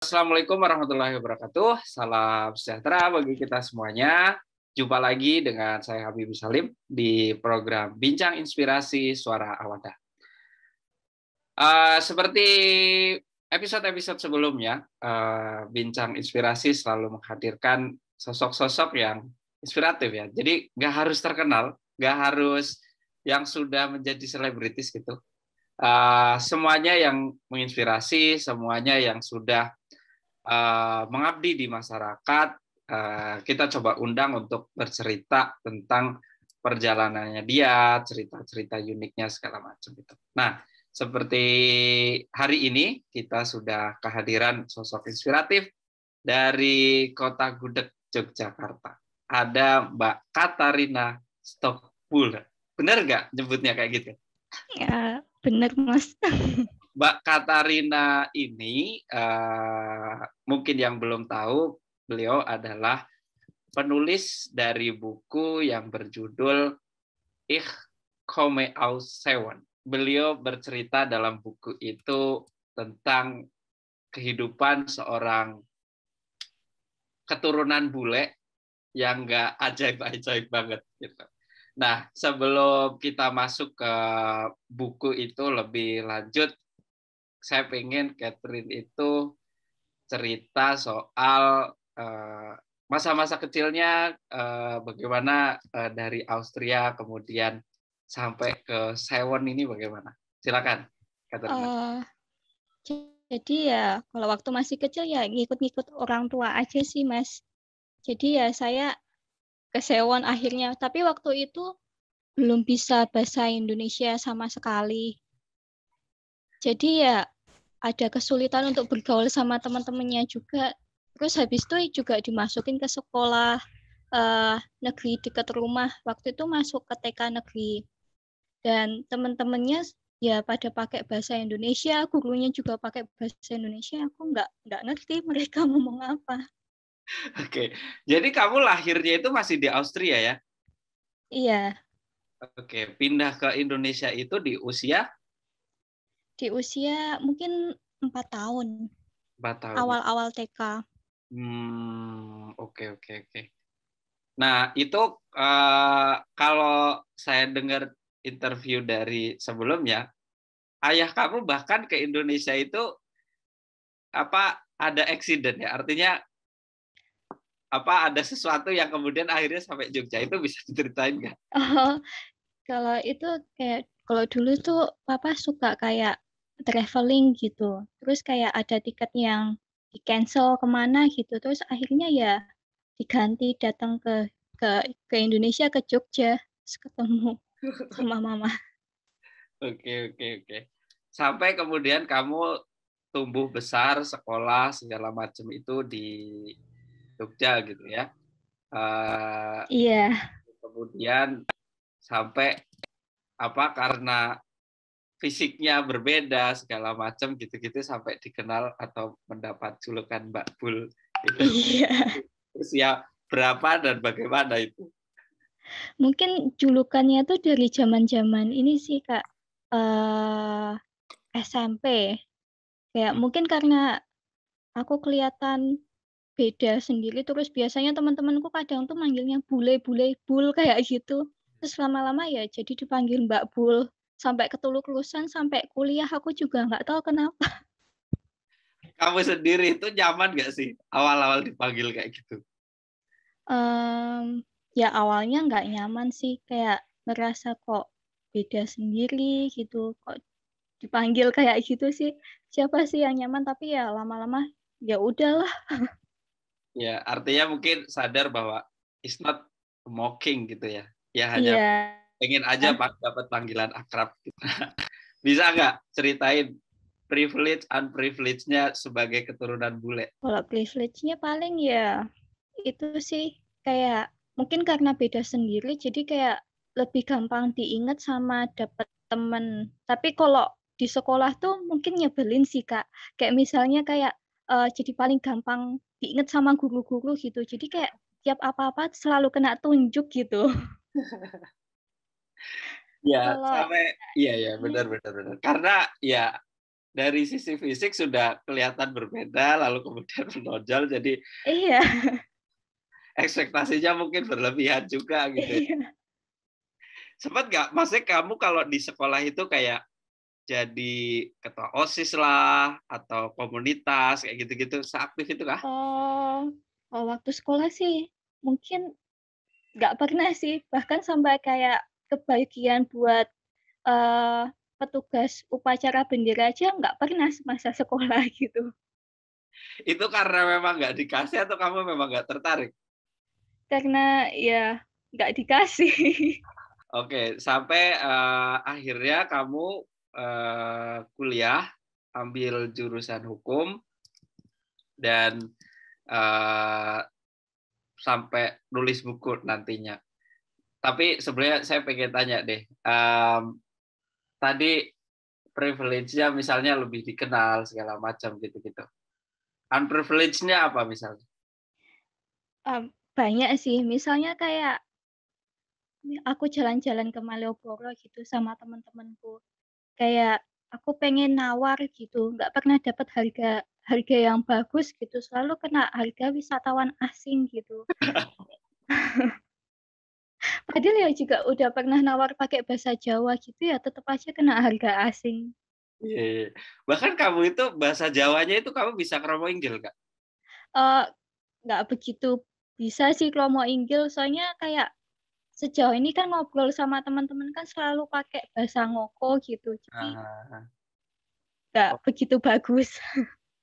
Assalamualaikum warahmatullahi wabarakatuh. Salam sejahtera bagi kita semuanya. Jumpa lagi dengan saya Habibie Salim di program Bincang Inspirasi Suara Awada. Seperti episode-episode sebelumnya, Bincang Inspirasi selalu menghadirkan sosok-sosok yang inspiratif ya. Jadi nggak harus terkenal, nggak harus yang sudah menjadi selebritis gitu. Semuanya yang menginspirasi, semuanya yang sudah mengabdi di masyarakat, kita coba undang untuk bercerita tentang perjalanannya dia, cerita-cerita uniknya segala macam itu. Nah, seperti hari ini kita sudah kehadiran sosok inspiratif dari Kota Gudeg, Yogyakarta. Ada Mbak Katarina Stockpool. Benar nggak nyebutnya kayak gitu? Ya, benar Mas. Mbak Katarina ini mungkin yang belum tahu, beliau adalah penulis dari buku yang berjudul Ich komme aus Seवन. Beliau bercerita dalam buku itu tentang kehidupan seorang keturunan bule yang nggak ajaib-ajaib banget gitu. Nah, sebelum kita masuk ke buku itu lebih lanjut, saya pengen Catherine itu cerita soal masa-masa kecilnya, bagaimana dari Austria kemudian sampai ke Seven ini bagaimana? Silakan, Catherine. Jadi ya kalau waktu masih kecil ya ngikut-ngikut orang tua aja sih Mas. Jadi ya saya ke Sewon akhirnya, tapi waktu itu belum bisa bahasa Indonesia sama sekali. Jadi ya ada kesulitan untuk bergaul sama teman-temannya juga. Terus habis itu juga dimasukin ke sekolah negeri dekat rumah. Waktu itu masuk ke TK negeri. Dan teman-temannya ya pada pakai bahasa Indonesia, gurunya juga pakai bahasa Indonesia. Aku nggak ngerti mereka ngomong apa. Oke, jadi kamu lahirnya itu masih di Austria ya? Iya. Oke, pindah ke Indonesia itu di usia? Di usia mungkin 4 tahun. 4 tahun ya? Awal-awal TK. Oke. Nah, itu kalau saya dengar interview dari sebelumnya, ayah kamu bahkan ke Indonesia itu ada accident ya? Artinya ada sesuatu yang kemudian akhirnya sampai Jogja, itu bisa diceritain nggak? Oh, kalau itu kayak kalau dulu tuh papa suka kayak traveling gitu. Terus kayak ada tiket yang di cancel kemana gitu. Terus akhirnya ya diganti datang ke Indonesia, ke Jogja, terus ketemu sama mama. Oke. Sampai kemudian kamu tumbuh besar, sekolah segala macam itu di Jogja gitu ya. Iya. Kemudian sampai karena fisiknya berbeda segala macam gitu-gitu sampai dikenal atau mendapat julukan Mbak Bul itu. Iya. Usia berapa dan bagaimana itu? Mungkin julukannya tuh dari zaman-zaman ini sih Kak, SMP. Kayak mungkin karena aku kelihatan beda sendiri, terus biasanya teman-temanku kadang tuh manggilnya Bule, Bule, Bul kayak gitu. Terus lama-lama ya jadi dipanggil Mbak Bul. Sampai ketuluk-tulusan, sampai kuliah aku juga nggak tahu kenapa. Kamu sendiri itu nyaman nggak sih awal-awal dipanggil kayak gitu? Ya awalnya nggak nyaman sih, kayak ngerasa kok beda sendiri gitu, kok dipanggil kayak gitu sih. Siapa sih yang nyaman, tapi ya lama-lama ya udahlah. Ya, artinya mungkin sadar bahwa it's not mocking gitu ya. Ya hanya Iya. pengen aja dapat panggilan akrab gitu. Bisa nggak ceritain privilege unprivilege-nya sebagai keturunan bule? Kalau privilege-nya paling ya itu sih kayak mungkin karena beda sendiri jadi kayak lebih gampang diingat sama dapet temen. Tapi kalau di sekolah tuh mungkin nyebelin sih Kak. Kayak misalnya kayak jadi paling gampang diingat sama guru-guru gitu. Jadi kayak tiap apa-apa selalu kena tunjuk gitu. Ya, Kalau sampai iya benar. Karena ya dari sisi fisik sudah kelihatan berbeda, lalu kemudian menonjol, jadi Iya. ekspektasinya mungkin berlebihan juga gitu ya. Iya. Sempat nggak, maksudnya kamu kalau di sekolah itu kayak jadi ketua OSIS lah, atau komunitas, kayak gitu-gitu, seaktif itu kah? Oh, kalau waktu sekolah sih mungkin nggak pernah sih, bahkan sampai kayak kebagian buat, eee, petugas upacara bendera aja nggak pernah semasa sekolah gitu. Itu karena memang nggak dikasih atau kamu memang nggak tertarik? Karena ya nggak dikasih. Oke, sampai, akhirnya kamu, kuliah, ambil jurusan hukum, dan, eee, sampai nulis buku nantinya. Tapi sebenarnya saya pengen tanya deh, tadi privilege-nya misalnya lebih dikenal segala macam gitu-gitu. Unprivilege-nya apa misalnya? Banyak sih, misalnya kayak aku jalan-jalan ke Malioboro gitu sama temen-temenku, kayak aku pengen nawar gitu, nggak pernah dapat harga harga yang bagus gitu, selalu kena harga wisatawan asing gitu. Padahal ya juga udah pernah nawar pakai bahasa Jawa gitu ya, tetep aja kena harga asing. Iya, iya. Bahkan kamu itu bahasa Jawanya itu kamu bisa kromo-inggil, Kak? Eee, nggak begitu bisa sih kalau mau inggil, soalnya kayak sejauh ini kan ngobrol sama teman-teman kan selalu pakai bahasa ngoko gitu, jadi Ah, nggak oh, begitu bagus.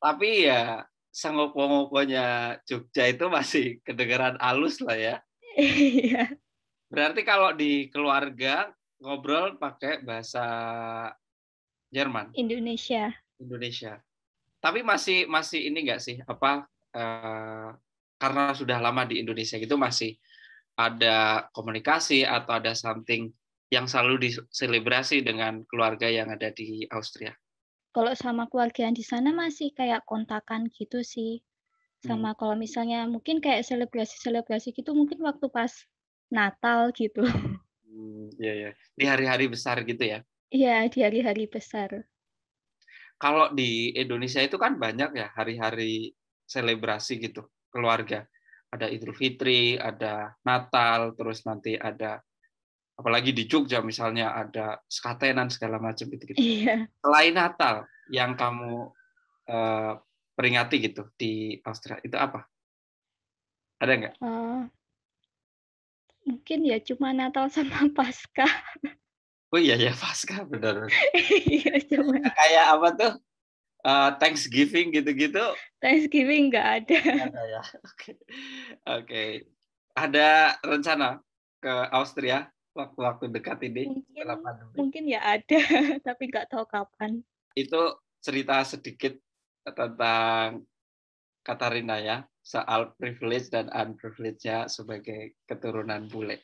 tapi ya sengoko-ngokonya Jogja itu masih kedengeran halus lah ya. Iya, Berarti kalau di keluarga ngobrol pakai bahasa Jerman, Indonesia. Indonesia. Tapi masih masih ini nggak sih, apa, karena sudah lama di Indonesia gitu, masih ada komunikasi atau ada something yang selalu diselebrasi dengan keluarga yang ada di Austria? Kalau sama keluarga yang di sana masih kayak kontakan gitu sih. Mmm, Sama kalau misalnya mungkin kayak selebrasi-selebrasi gitu mungkin waktu pas Natal gitu. iya, iya. Di hari-hari besar gitu ya? Iya, di hari-hari besar. Kalau di Indonesia itu kan banyak ya hari-hari selebrasi gitu, keluarga. Ada Idul Fitri, ada Natal, terus nanti ada, apalagi di Jogja misalnya, ada sekatenan segala macam gitu-gitu. Iya, Selain Natal yang kamu, eee, peringati gitu di Austria, itu apa? Ada nggak? eee, mungkin ya cuma Natal sama Paskah. Oh iya ya, Paskah, benar, benar. Iya, cuman Kayak apa tuh, Thanksgiving gitu-gitu, Thanksgiving nggak ada. nggak ada ya? Oke. Oke. Ada rencana ke Austria waktu-waktu dekat ini Mungkin setelah pandemi? mungkin ya ada, tapi nggak tahu kapan. Itu cerita sedikit tentang Katarina ya, soal privilege dan unprivilege-nya sebagai keturunan bule.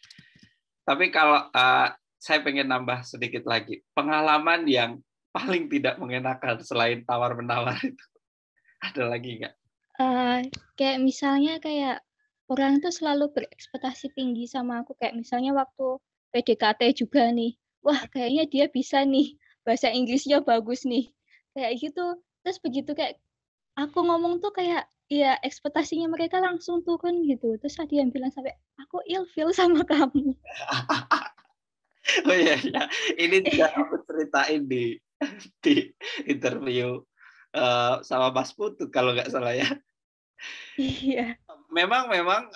Tapi kalau, saya pengen nambah sedikit lagi, pengalaman yang paling tidak mengenakan selain tawar-menawar itu, ada lagi nggak? Kayak misalnya kayak orang tuh selalu berekspektasi tinggi sama aku, kayak misalnya waktu PDKT juga nih, "Wah kayaknya dia bisa nih, bahasa Inggrisnya bagus nih." Kayak gitu. Terus begitu kayak aku ngomong tuh kayak, ya ekspektasinya mereka langsung turun gitu. Terus ada yang bilang sampai, "Aku ilfil sama kamu." Oh iya, iya, ini juga aku ceritain di interview, sama Mas Putut kalau nggak salah ya. Iya. Memang memang,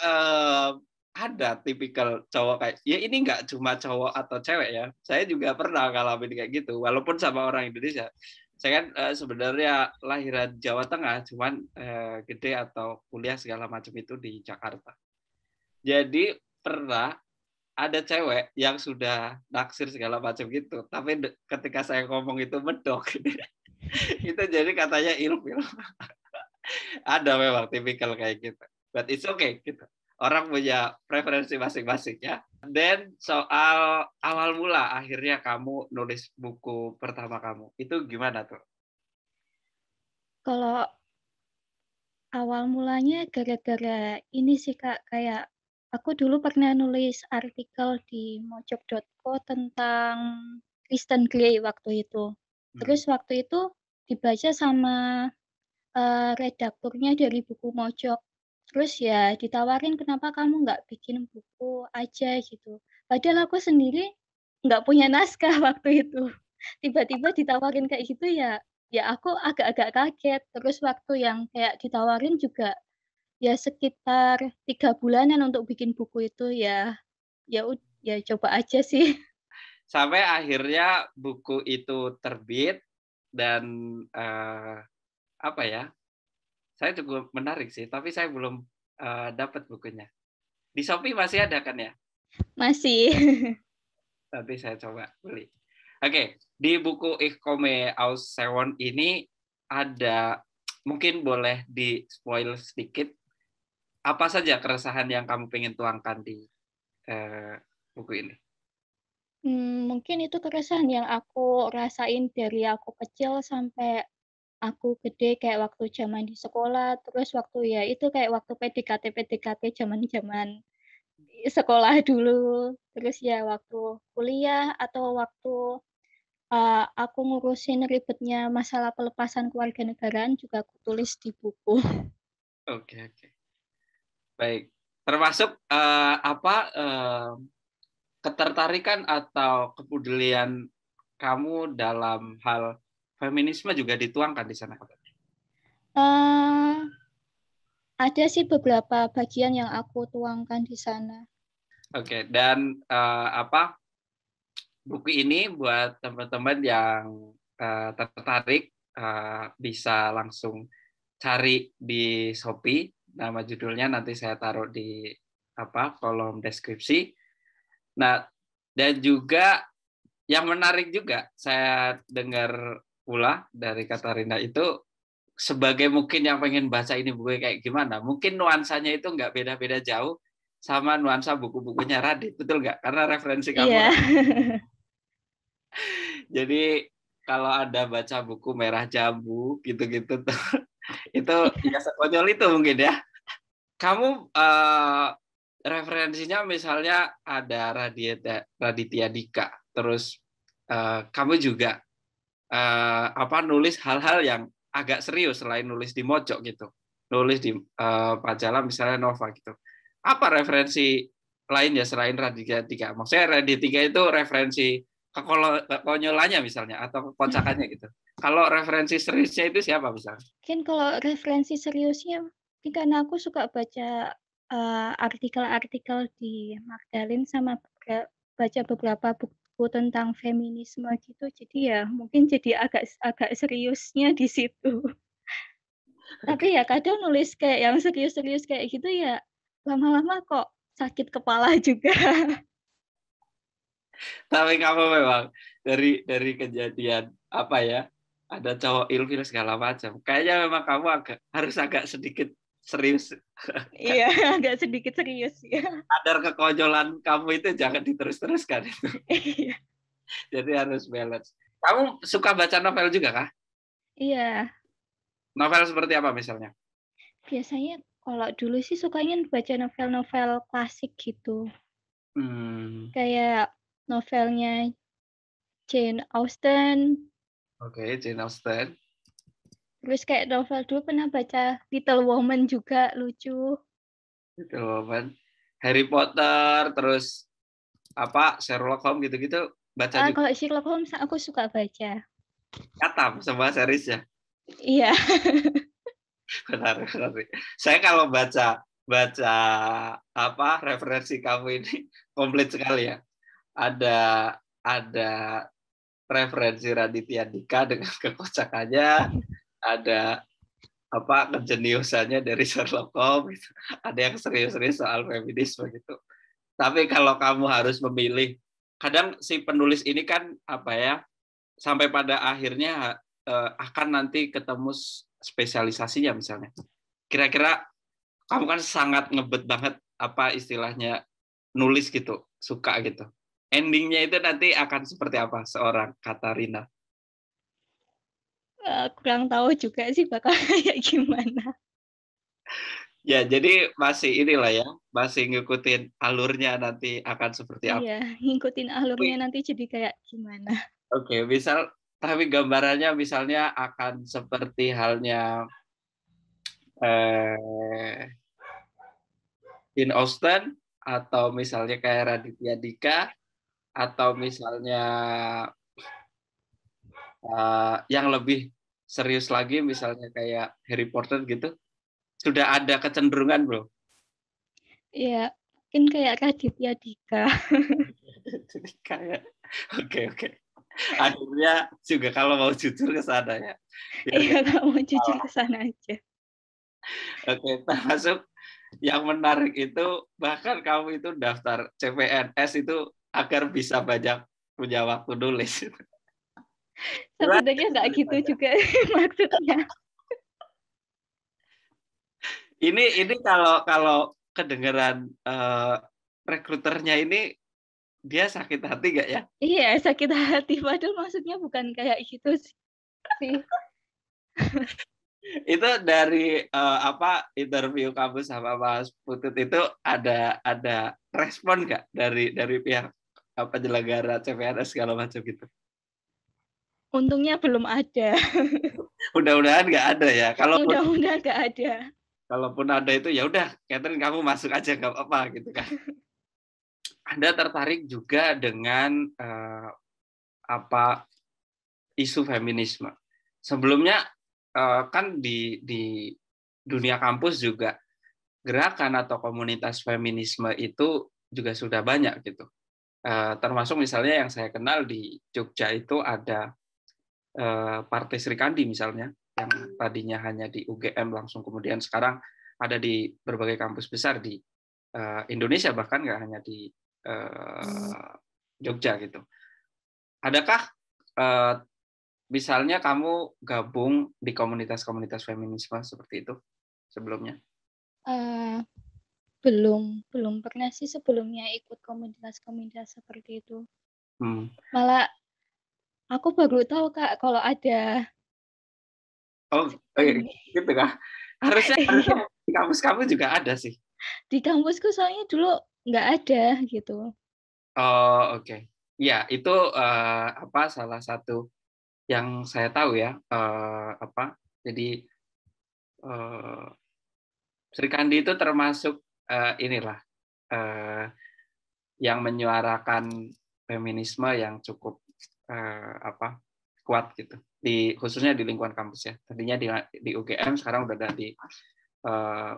ada tipikal cowok kayak ya, ini nggak cuma cowok atau cewek ya, saya juga pernah ngalamin kayak gitu, walaupun sama orang Indonesia. Saya kan, sebenarnya lahiran Jawa Tengah, cuman, gede atau kuliah segala macam itu di Jakarta. Jadi pernah ada cewek yang sudah naksir segala macam gitu, tapi ketika saya ngomong itu medok, itu jadi katanya ilfil. Ada memang tipikal kayak gitu. But it's okay gitu. Orang punya preferensi masing-masing ya. Dan soal awal mula akhirnya kamu nulis buku pertama kamu, itu gimana tuh? Kalau awal mulanya gara-gara ini sih Kak, kayak aku dulu pernah nulis artikel di mojok.co tentang Kristen Grey waktu itu. Hmm. Terus waktu itu dibaca sama redakturnya dari Buku Mojok. Terus ya ditawarin, "Kenapa kamu nggak bikin buku aja?" Gitu. Padahal aku sendiri nggak punya naskah waktu itu. Tiba-tiba ditawarin kayak gitu ya aku agak-agak kaget. Terus waktu yang kayak ditawarin juga ya sekitar 3 bulanan untuk bikin buku itu ya coba aja sih. Sampai akhirnya buku itu terbit dan, apa ya, saya cukup menarik sih, tapi saya belum, dapat bukunya. Di Shopee masih ada kan ya? Masih. Nanti saya coba beli. Oke, di buku Ich komme aus Sewon ini ada, mungkin boleh di-spoil sedikit, apa saja keresahan yang kamu pengen tuangkan di, eee, buku ini? Mungkin itu keresahan yang aku rasain dari aku kecil sampai aku gede, kayak waktu zaman di sekolah, terus waktu ya itu kayak waktu PDKT-PDKT zaman-zaman sekolah dulu, terus ya waktu kuliah atau waktu, aku ngurusin ribetnya masalah pelepasan kewarganegaraan juga aku tulis di buku. Oke oke, baik. Termasuk, apa, ketertarikan atau kepedulian kamu dalam hal feminisme juga dituangkan di sana? Eee, ada sih beberapa bagian yang aku tuangkan di sana. Oke, dan, apa, buku ini buat teman-teman yang, tertarik, bisa langsung cari di Shopee, nama judulnya nanti saya taruh di, apa, kolom deskripsi. Nah, dan juga yang menarik juga saya dengar pula dari Katarina itu, sebagai mungkin yang pengen baca ini buku kayak gimana, mungkin nuansanya itu nggak beda-beda jauh sama nuansa buku-bukunya Radit, betul nggak? Karena referensi kamu Iya. jadi kalau ada baca buku Merah Jambu gitu-gitu tuh, itu ya sekonyol itu mungkin ya. Kamu, referensinya misalnya ada Raditya Dika, terus, kamu juga, apa, nulis hal-hal yang agak serius selain nulis di Mojok gitu, nulis di, majalah misalnya Nova gitu. Apa referensi lainnya selain Raditya Dika? Maksudnya Raditya Dika itu referensi kekonyolannya misalnya atau kekocakannya gitu. Kalau referensi seriusnya itu siapa misalnya? Mungkin kalau referensi seriusnya, mungkin karena aku suka baca, artikel-artikel di Magdalene sama baca beberapa buku tentang feminisme gitu, jadi ya mungkin jadi agak agak seriusnya di situ. Tapi Oke. ya kadang nulis kayak yang serius-serius kayak gitu ya, lama-lama kok sakit kepala juga. Tapi kamu memang dari kejadian apa ya, ada cowok ilfil segala macam. Kayaknya memang kamu harus agak sedikit serius. Iya, agak sedikit serius ya. Kadar kekonyolan kamu itu jangan diterus-teruskan itu. Iya. Jadi harus balance. Kamu suka baca novel juga kah? Iya, Novel seperti apa misalnya? biasanya kalau dulu sih sukanya baca novel-novel klasik gitu. Hmm, Kayak novelnya Jane Austen, oke, Jane Austen, terus kayak novel dulu pernah baca Little Women juga lucu. gitu kan. Harry Potter, terus apa Sherlock Holmes gitu-gitu baca juga. Kalau Sherlock Holmes aku suka baca. Katam semua seriesnya. Iya. Benar, benar. Saya kalau baca baca apa referensi kamu ini komplit sekali ya. Ada ada referensi Raditya Dika dengan kekocakannya, ada apa kejeniusannya dari Sherlock Holmes, gitu. Ada yang serius-serius soal feminisme gitu. Tapi kalau kamu harus memilih, kadang si penulis ini kan apa ya, sampai pada akhirnya akan nanti ketemu spesialisasinya misalnya. Kira-kira kamu kan sangat ngebet banget apa istilahnya nulis gitu, suka gitu. Endingnya itu nanti akan seperti apa seorang Katarina? Kurang tahu juga sih bakal kayak gimana. Ya, jadi masih inilah ya, masih ngikutin alurnya nanti akan seperti apa. Iya, ngikutin alurnya nanti jadi kayak gimana. Oke, misal tapi gambarannya misalnya akan seperti halnya Jane Austen, atau misalnya kayak Raditya Dika, atau misalnya yang lebih serius lagi misalnya kayak Harry Potter gitu, sudah ada kecenderungan bro. Ya, mungkin kayak Raditya Dika. Jadi kayak oke. Akhirnya juga kalau mau jujur ke sana ya. Iya, kalau mau jujur ke sana aja. Oke, termasuk yang menarik itu bahkan kamu itu daftar CPNS itu agar bisa banyak punya waktu nulis. Sebenarnya nggak gitu juga maksudnya. Ini kalau kedengeran rekruternya ini dia sakit hati nggak ya? Iya, sakit hati. Padahal maksudnya bukan kayak gitu sih. Itu dari interview kamu sama Mas Putut itu ada respon nggak dari pihak penyelenggara CPNS segala macam gitu? Untungnya belum ada. Mudah-mudahan nggak ada ya. Mudah-mudahan nggak ada. Kalaupun ada itu ya udah, Catherine kamu masuk aja nggak apa-apa gitu kan. Anda tertarik juga dengan isu feminisme. Sebelumnya kan di dunia kampus juga gerakan atau komunitas feminisme itu juga sudah banyak gitu. Termasuk misalnya yang saya kenal di Jogja itu ada Partai Sri Kandi misalnya, yang tadinya hanya di UGM langsung kemudian sekarang ada di berbagai kampus besar di Indonesia, bahkan nggak hanya di Jogja gitu. Adakah misalnya kamu gabung di komunitas-komunitas feminisme seperti itu sebelumnya? Belum pernah sih sebelumnya ikut komunitas-komunitas seperti itu. Malah aku baru tahu Kak kalau ada. Oh, gitu kah? Harusnya di kampus kamu juga ada sih. Di kampusku soalnya dulu nggak ada gitu. Oh, oke. Ya, itu salah satu yang saya tahu ya. Jadi Sri Kandi itu termasuk inilah yang menyuarakan feminisme yang cukup kuat gitu. Khususnya di lingkungan kampus ya. Tadinya di UGM, sekarang udah ada di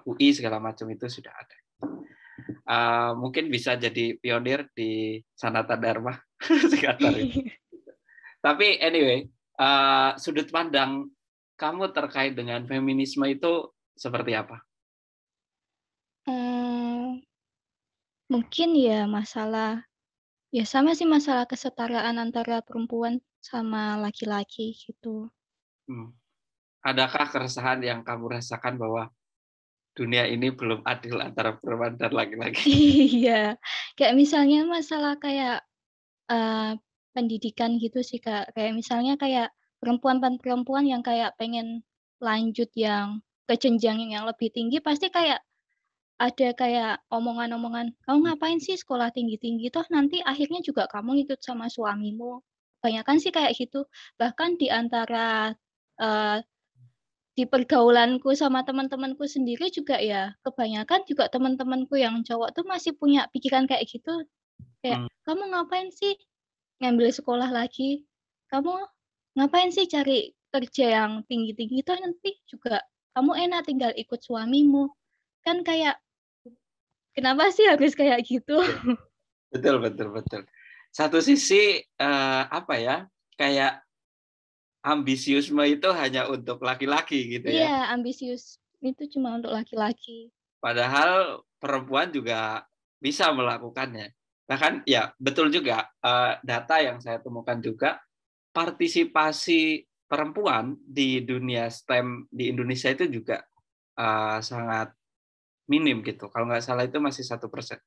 UI segala macam itu sudah ada. Mungkin bisa jadi pionir di Sanata Dharma. Tapi anyway, sudut pandang kamu terkait dengan feminisme itu seperti apa? Mungkin ya sama sih masalah kesetaraan antara perempuan sama laki-laki gitu. Adakah keresahan yang kamu rasakan bahwa dunia ini belum adil antara perempuan dan laki-laki? Iya, kayak misalnya masalah kayak pendidikan gitu sih Kak, kayak misalnya kayak perempuan yang kayak pengen lanjut yang ke jenjang yang lebih tinggi pasti kayak ada kayak omongan-omongan, "Kamu ngapain sih sekolah tinggi-tinggi, toh nanti akhirnya juga kamu ngikut sama suamimu." Kebanyakan sih kayak gitu. Bahkan di antara, eee, di pergaulanku sama teman-temanku sendiri juga ya, kebanyakan juga teman-temanku yang cowok tuh masih punya pikiran kayak gitu, kayak, "Kamu ngapain sih ngambil sekolah lagi? Kamu ngapain sih cari kerja yang tinggi-tinggi, toh nanti juga kamu enak tinggal ikut suamimu." Kan kayak, kenapa sih harus kayak gitu? Betul. Satu sisi kayak ambisiusme itu hanya untuk laki-laki gitu ya. Iya, ambisius itu cuma untuk laki-laki. Padahal perempuan juga bisa melakukannya. Bahkan ya betul juga, data yang saya temukan juga, partisipasi perempuan di dunia STEM di Indonesia itu juga sangat minim gitu. Kalau nggak salah itu masih 1%.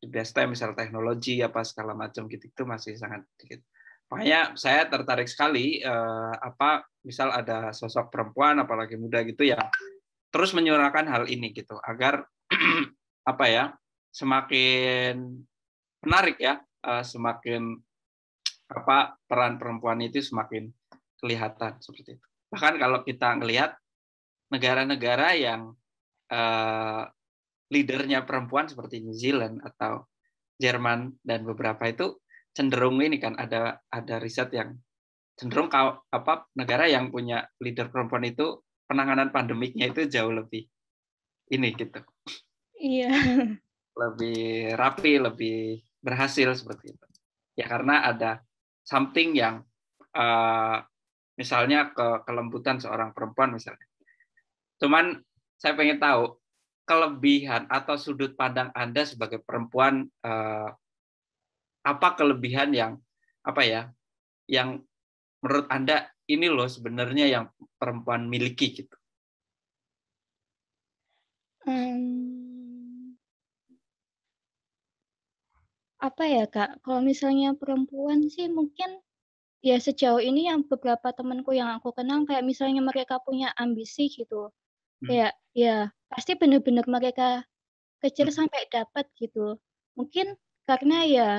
Di STEM misal teknologi apa segala macam gitu itu masih sangat sedikit. Makanya saya tertarik sekali misal ada sosok perempuan apalagi muda gitu ya terus menyuarakan hal ini gitu agar semakin menarik ya, semakin peran perempuan itu semakin kelihatan seperti itu. Bahkan kalau kita ngelihat negara-negara yang leadernya perempuan seperti New Zealand atau Jerman dan beberapa itu cenderung ini kan ada riset yang cenderung negara yang punya leader perempuan itu penanganan pandemiknya itu jauh lebih ini gitu. Iya. Lebih rapi, lebih berhasil seperti itu. Ya karena ada something yang misalnya kelembutan seorang perempuan misalnya. Cuman saya pengen tahu kelebihan atau sudut pandang Anda sebagai perempuan, apa kelebihan yang yang menurut Anda ini loh sebenarnya yang perempuan miliki gitu. Apa ya Kak, kalau misalnya perempuan sih mungkin ya sejauh ini yang beberapa temanku yang aku kenal kayak misalnya mereka punya ambisi gitu, kayak ya pasti benar-benar mereka kejar sampai dapat gitu. Mungkin karena ya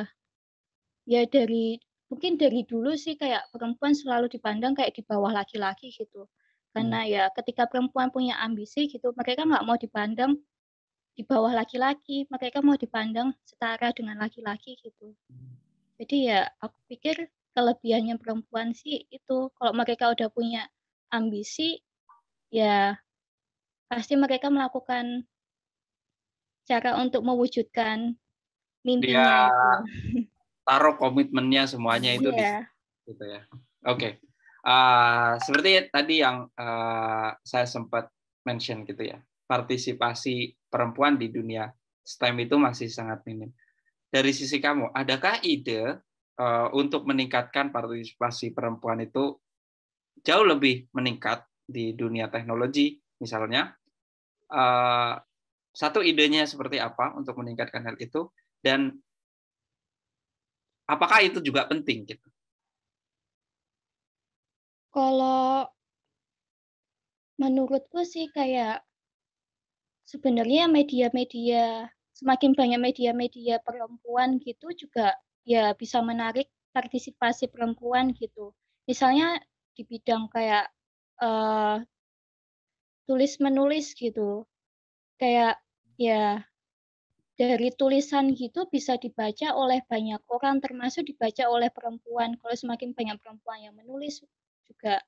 mungkin dari dulu sih kayak perempuan selalu dipandang kayak di bawah laki-laki gitu. Karena ya ketika perempuan punya ambisi gitu, mereka nggak mau dipandang di bawah laki-laki, mereka mau dipandang setara dengan laki-laki gitu. Jadi ya aku pikir kelebihannya perempuan sih itu, kalau mereka udah punya ambisi, ya pasti mereka melakukan cara untuk mewujudkan Dia mimpinya itu. taruh komitmennya semuanya itu di Iya. gitu ya. Oke. Seperti tadi yang saya sempat mention gitu ya. Partisipasi perempuan di dunia STEM itu masih sangat minim. Dari sisi kamu, adakah ide untuk meningkatkan partisipasi perempuan itu jauh lebih meningkat di dunia teknologi misalnya? Satu idenya seperti apa untuk meningkatkan hal itu dan apakah itu juga penting gitu? Kalau menurutku sih kayak sebenarnya semakin banyak media-media perempuan gitu juga ya bisa menarik partisipasi perempuan gitu. Misalnya di bidang kayak eh, tulis menulis gitu. Kayak ya dari tulisan gitu bisa dibaca oleh banyak orang termasuk dibaca oleh perempuan. Kalau semakin banyak perempuan yang menulis juga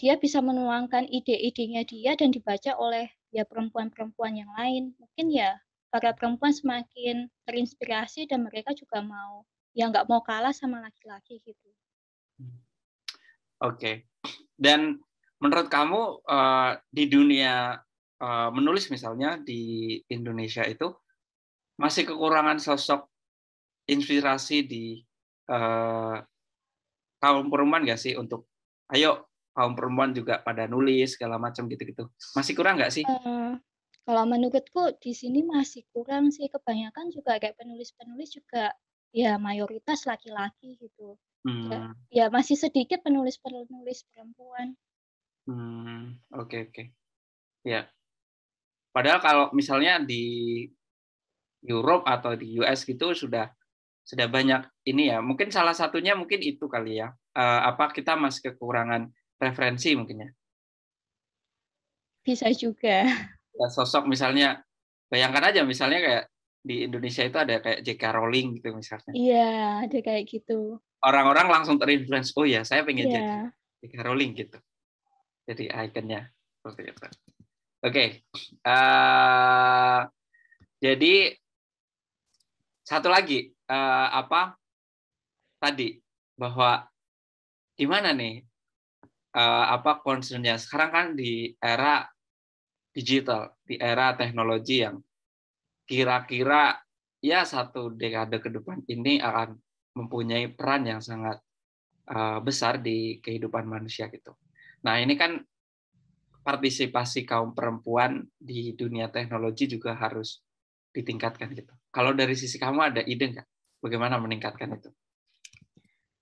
dia bisa menuangkan ide-idenya dia dan dibaca oleh ya perempuan-perempuan yang lain. Mungkin ya para perempuan semakin terinspirasi dan mereka juga nggak mau kalah sama laki-laki gitu. Oke. Dan menurut kamu di dunia menulis misalnya di Indonesia itu masih kekurangan sosok inspirasi di eh, kaum perempuan nggak sih untuk ayo kaum perempuan juga pada nulis segala macam gitu-gitu. Masih kurang nggak sih? Eh, Kalau menurutku di sini masih kurang sih, kebanyakan juga kayak penulis-penulis juga ya mayoritas laki-laki gitu. Ya, Hmm, ya masih sedikit penulis-penulis perempuan. oke oke. Ya. Padahal kalau misalnya di Europe atau di US gitu sudah banyak ini ya. Mungkin salah satunya mungkin itu kali ya. Apa kita masih kekurangan referensi mungkin ya. Bisa juga. Ya, sosok misalnya bayangkan aja misalnya kayak di Indonesia itu ada kayak J.K. Rowling gitu misalnya. Iya, ada kayak gitu. Orang-orang langsung terinfluence, oh ya saya pengen jadi Iya. J.K. Rowling gitu. Jadi ikonnya seperti itu. Oke. Jadi satu lagi apa tadi bahwa gimana nih apa concernnya sekarang kan di era digital, di era teknologi yang kira-kira ya satu dekade ke depan ini akan mempunyai peran yang sangat besar di kehidupan manusia gitu. Nah ini kan partisipasi kaum perempuan di dunia teknologi juga harus ditingkatkan gitu. Kalau dari sisi kamu ada ide nggak bagaimana meningkatkan itu?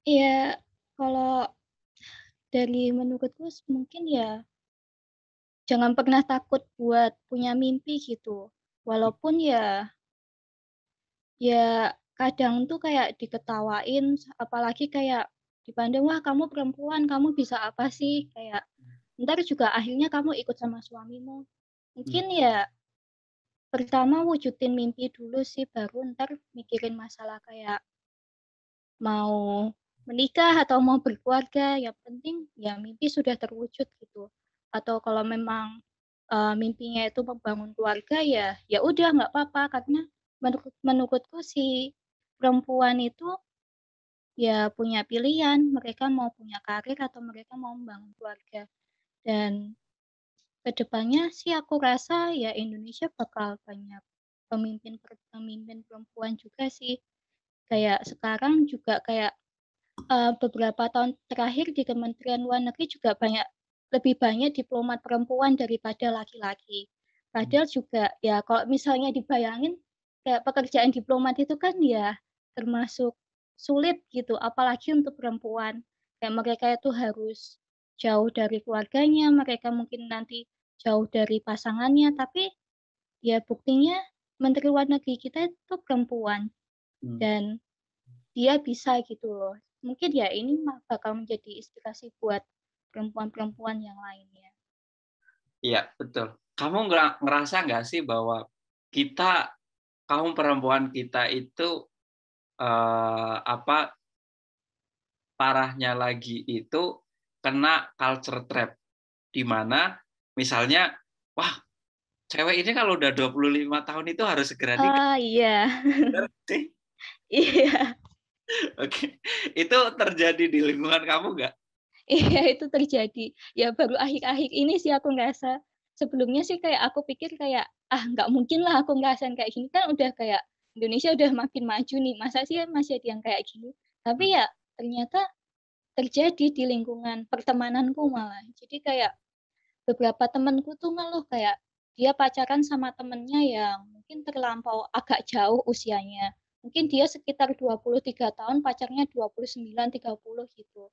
Iya, kalau dari menurutku mungkin ya jangan pernah takut buat punya mimpi gitu. Walaupun ya kadang tuh kayak diketawain, apalagi kayak dipandang, wah kamu perempuan, kamu bisa apa sih? Kayak ntar juga akhirnya kamu ikut sama suamimu. Hmm. Mungkin ya pertama wujudin mimpi dulu sih, baru ntar mikirin masalah kayak mau menikah atau mau berkeluarga. Yang penting ya mimpi sudah terwujud gitu. Atau kalau memang mimpinya itu membangun keluarga, ya udah nggak apa-apa, karena menurutku si perempuan itu ya punya pilihan, mereka mau punya karir atau mereka mau membangun keluarga. Dan kedepannya sih aku rasa ya Indonesia bakal banyak pemimpin perempuan juga sih. Kayak sekarang juga kayak beberapa tahun terakhir di Kementerian Luar Negeri juga lebih banyak diplomat perempuan daripada laki-laki. Padahal juga ya kalau misalnya dibayangin kayak pekerjaan diplomat itu kan ya termasuk sulit gitu, apalagi untuk perempuan. Kayak mereka itu harus jauh dari keluarganya, mereka mungkin nanti jauh dari pasangannya, tapi ya buktinya Menteri Luar Negeri kita itu perempuan dan dia bisa gitu loh. Mungkin ya ini bakal menjadi inspirasi buat perempuan-perempuan yang lainnya. Iya, betul. Kamu ngerasa nggak sih bahwa kita, kaum perempuan kita itu apa parahnya lagi itu kena culture trap, di mana misalnya, wah, cewek ini kalau udah 25 tahun itu harus segera nikah. Ah iya, Bener sih? iya, Oke. Itu terjadi di lingkungan kamu nggak? iya itu terjadi. Ya baru akhir-akhir ini sih aku ngerasa. Sebelumnya sih kayak aku pikir kayak, ah nggak mungkin lah aku ngerasain kayak gini, kan udah kayak Indonesia udah makin maju nih, masa sih masih ada yang kayak gini. Tapi ya ternyata terjadi di lingkungan pertemananku malah. Jadi kayak beberapa temenku tuh ngeluh kayak dia pacaran sama temennya yang mungkin terlampau agak jauh usianya. Mungkin dia sekitar 23 tahun, pacarnya 29, 30 gitu.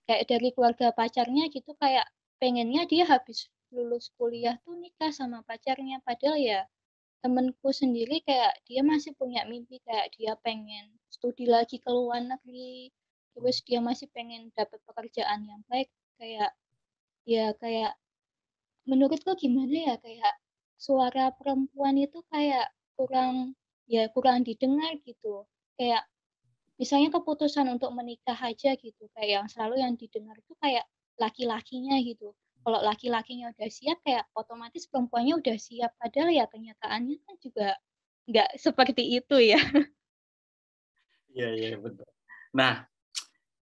Kayak dari keluarga pacarnya gitu kayak pengennya dia habis lulus kuliah tuh nikah sama pacarnya. Padahal ya temenku sendiri kayak dia masih punya mimpi kayak dia pengen studi lagi ke luar negeri. Terus dia masih pengen dapat pekerjaan yang baik kayak ya kayak menurutku gimana ya, kayak suara perempuan itu kayak kurang didengar gitu. Kayak misalnya keputusan untuk menikah aja gitu, kayak yang selalu yang didengar itu kayak laki-lakinya gitu. Kalau laki-lakinya udah siap, kayak otomatis perempuannya udah siap. Padahal ya kenyataannya kan juga nggak seperti itu ya. Iya, iya, betul. Nah,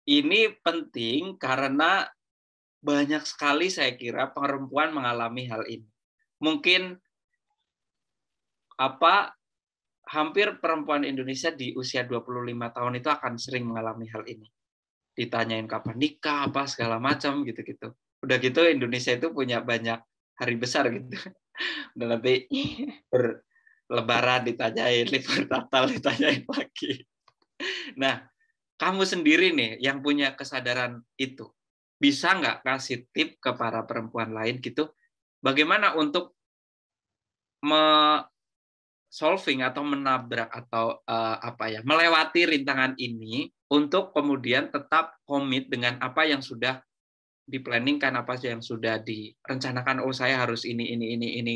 ini penting karena banyak sekali saya kira perempuan mengalami hal ini. Mungkin apa hampir perempuan Indonesia di usia 25 tahun itu akan sering mengalami hal ini. Ditanyain kapan nikah, apa segala macam gitu-gitu. Udah gitu Indonesia itu punya banyak hari besar gitu. Udah nanti berlebaran ditanyain, libur Natal ditanyain lagi. Nah, kamu sendiri nih yang punya kesadaran itu, bisa nggak kasih tip ke para perempuan lain gitu, bagaimana untuk solving atau menabrak atau apa ya, melewati rintangan ini untuk kemudian tetap komit dengan apa yang sudah diplanningkan, apa yang sudah direncanakan, oh saya harus ini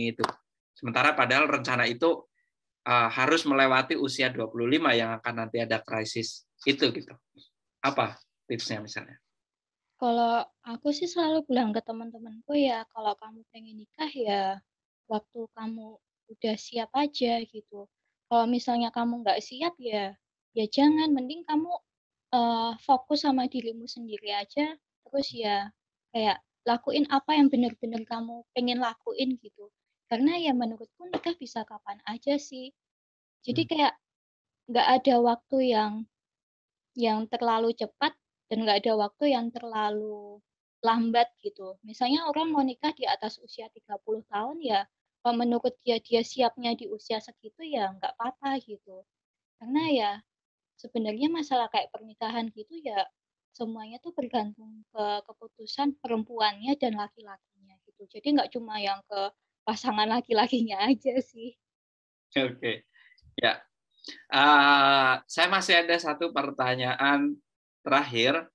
itu. Sementara padahal rencana itu harus melewati usia 25 yang akan nanti ada krisis itu gitu. Apa tipsnya misalnya? Kalau aku sih selalu bilang ke teman-temanku ya, kalau kamu pengen nikah ya waktu kamu udah siap aja gitu. Kalau misalnya kamu nggak siap ya jangan, mending kamu fokus sama dirimu sendiri aja, terus ya kayak lakuin apa yang benar-benar kamu pengen lakuin gitu. Karena ya menurutku nikah bisa kapan aja sih. Jadi kayak nggak ada waktu yang terlalu cepat dan nggak ada waktu yang terlalu lambat gitu. Misalnya orang mau nikah di atas usia 30 tahun ya, kalau menurut dia siapnya di usia segitu ya nggak apa-apa gitu. Karena ya sebenarnya masalah kayak pernikahan gitu ya semuanya tuh bergantung ke keputusan perempuannya dan laki-lakinya gitu. Jadi nggak cuma yang ke pasangan laki-lakinya aja sih. Oke, ya. Saya masih ada satu pertanyaan terakhir.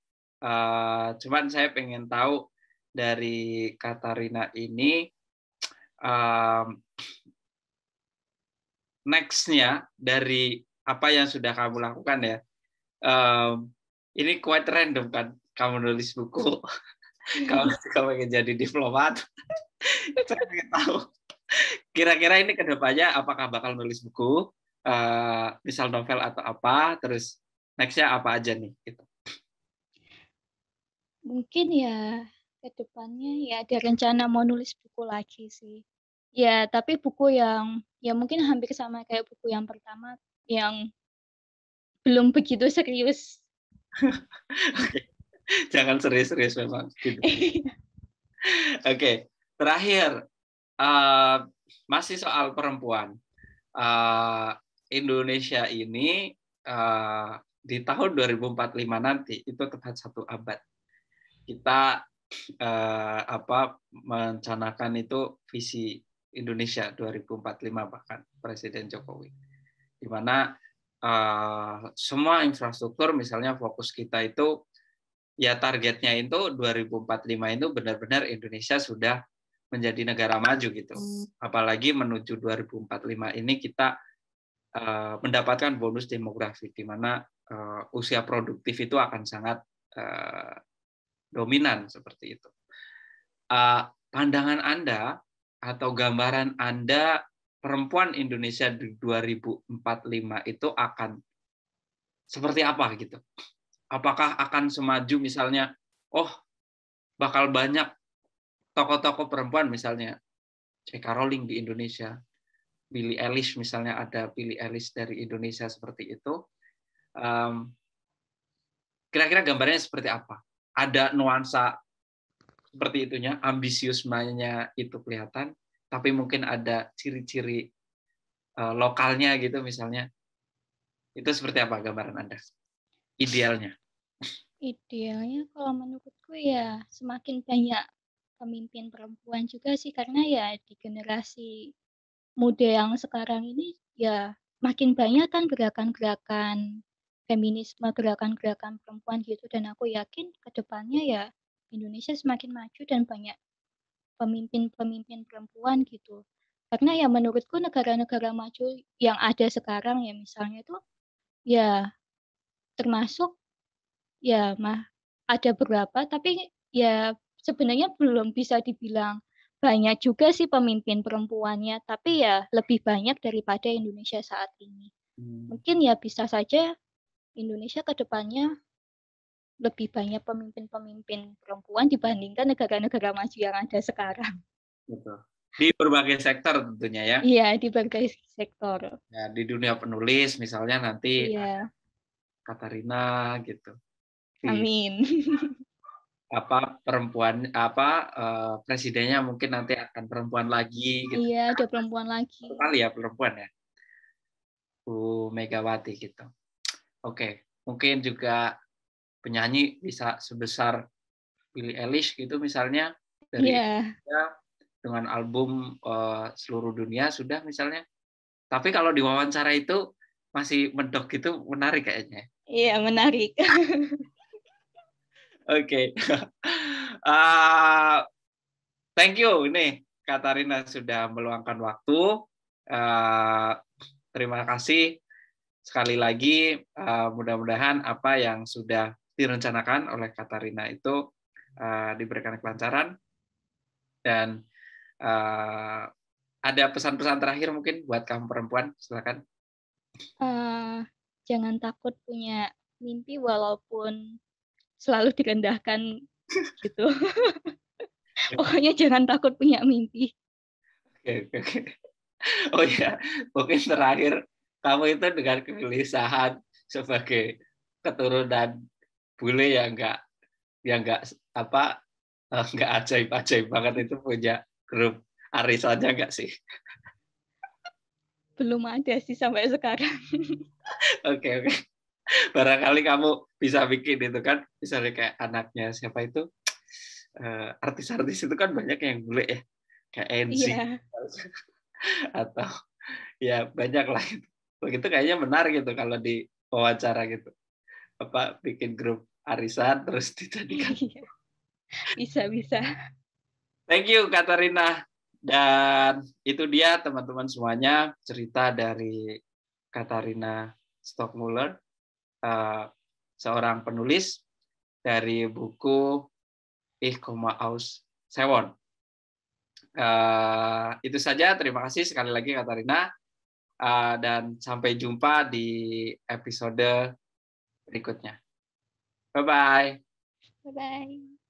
Cuman saya pengen tahu dari Katarina ini next-nya dari apa yang sudah kamu lakukan ya. Ini quite random kan, kamu nulis buku, kamu ingin jadi diplomat. Saya ingin tahu, kira-kira ini kedepannya apakah bakal nulis buku, misal novel atau apa, terus next-nya apa aja nih? Gitu. Mungkin ya ke depannya ya ada rencana mau nulis buku lagi sih. Ya, tapi buku yang ya mungkin hampir sama kayak buku yang pertama yang belum begitu serius. Jangan serius-serius memang. Gitu. Oke, terakhir masih soal perempuan. Indonesia ini di tahun 2045 nanti itu tepat 1 abad. Kita merencanakan itu visi Indonesia 2045 bahkan Presiden Jokowi, di mana semua infrastruktur misalnya fokus kita itu ya targetnya itu 2045 itu benar-benar Indonesia sudah menjadi negara maju gitu. Apalagi menuju 2045 ini kita mendapatkan bonus demografi di mana usia produktif itu akan sangat dominan seperti itu. Pandangan Anda atau gambaran Anda perempuan Indonesia di 2045 itu akan seperti apa gitu? Apakah akan semaju misalnya, bakal banyak tokoh-tokoh perempuan misalnya J.K. Rowling di Indonesia, Billie Eilish misalnya ada Billie Eilish dari Indonesia seperti itu. Kira-kira gambarnya seperti apa? Ada nuansa seperti itunya, ambisiusnya itu kelihatan, tapi mungkin ada ciri-ciri lokalnya gitu misalnya. Itu seperti apa gambaran Anda? Idealnya. Idealnya kalau menurutku ya semakin banyak pemimpin perempuan juga sih karena ya di generasi muda yang sekarang ini ya makin banyak kan gerakan-gerakan feminisme, gerakan-gerakan perempuan gitu dan aku yakin ke depannya ya Indonesia semakin maju dan banyak pemimpin-pemimpin perempuan gitu. Karena ya menurutku negara-negara maju yang ada sekarang ya misalnya itu ya termasuk ya ada beberapa tapi ya sebenarnya belum bisa dibilang banyak juga sih pemimpin perempuannya, tapi ya lebih banyak daripada Indonesia saat ini. Mungkin ya bisa saja Indonesia ke depannya lebih banyak pemimpin-pemimpin perempuan dibandingkan negara-negara maju yang ada sekarang. Betul. Di berbagai sektor tentunya ya. Iya, di berbagai sektor. Ya, di dunia penulis misalnya nanti Iya, Katarina gitu. Di amin. perempuan presidennya mungkin nanti akan perempuan lagi gitu. Iya, ada perempuan lagi. Satu kali ya perempuan ya. Bu Megawati gitu. Oke, mungkin juga penyanyi bisa sebesar Billie Eilish gitu misalnya dari Iya, Indonesia dengan album seluruh dunia sudah misalnya. Tapi kalau diwawancara itu masih medok gitu menarik kayaknya. iya menarik. Oke. Thank you ini Katarina sudah meluangkan waktu. Terima kasih sekali lagi. Mudah-mudahan apa yang sudah direncanakan oleh Katarina itu diberikan kelancaran dan ada pesan-pesan terakhir mungkin buat kamu perempuan, silakan. Jangan takut punya mimpi walaupun selalu direndahkan gitu. Pokoknya jangan takut punya mimpi. Oke. Oh iya, mungkin terakhir kamu itu dengan kegelisahan sebagai keturunan bule yang nggak ajaib-ajaib banget itu punya grup arisannya nggak sih? Belum ada sih sampai sekarang. Oke. Barangkali kamu bisa bikin itu kan, misalnya kayak anaknya siapa itu, artis-artis itu kan banyak yang bule ya, kayak NSYNC Iya, atau ya banyak lah gitu. Begitu kayaknya menarik gitu kalau di wawancara gitu. Bikin grup arisan terus dijadikan. Bisa. Thank you Katarina. Dan itu dia teman-teman semuanya cerita dari Katarina Stockmuller, seorang penulis dari buku Ich komme aus Sewon. Itu saja, terima kasih sekali lagi Katarina, dan sampai jumpa di episode berikutnya. Bye-bye. Bye-bye.